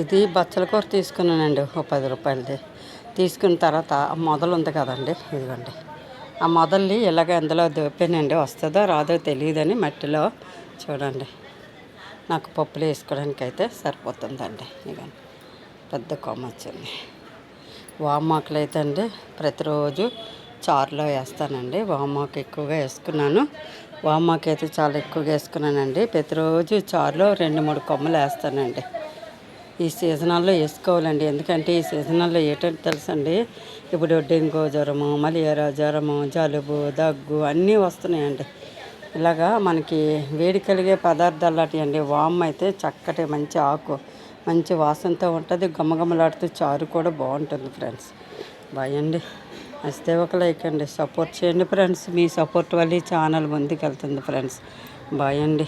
ఇది బచ్చల కూర తీసుకున్నానండి ఓ 10 రూపాయలది. తీసుకున్న తర్వాత ఆ మొదలు ఉంది కదండి, ఇదిగోండి ఆ మొదల్ని ఇలాగ ఎందులో దోపానండి. వస్తుందో రాదో తెలియదని మట్టిలో చూడండి. నాకు పప్పులు వేసుకోవడానికి అయితే సరిపోతుందండి. ఇదిగోండి పెద్ద కొమ్మ వచ్చింది. వామాకులు అయితే అండి ప్రతిరోజు చారులో వేస్తానండి. వామాకు ఎక్కువగా వేసుకున్నాను. వామాకు అయితే చాలా ఎక్కువగా వేసుకున్నానండి. ప్రతిరోజు చారులో 2-3 కొమ్మలు వేస్తానండి. ఈ సీజనల్లో వేసుకోవాలండి. ఎందుకంటే ఈ సీజనల్లో ఏంటంటే తెలుసండి, ఇప్పుడు డెంగ్యూ జ్వరము, మలేరియా జ్వరము, జలుబు, దగ్గు అన్నీ వస్తున్నాయండి. ఇలాగా మనకి వేడి కలిగే పదార్థాలు లాంటివండి. వామ్ అయితే చక్కటి మంచి ఆకు, మంచి వాసనతో ఉంటుంది. గుమ్మగుమ్మలాడుతూ చారు కూడా బాగుంటుంది ఫ్రెండ్స్. బాయ్ అండి. వస్తే ఒక లైక్ అండి, సపోర్ట్ చేయండి ఫ్రెండ్స్. మీ సపోర్ట్ వల్ల ఈ ఛానల్ ముందుకు వెళ్తుంది ఫ్రెండ్స్. బాయ్ అండి.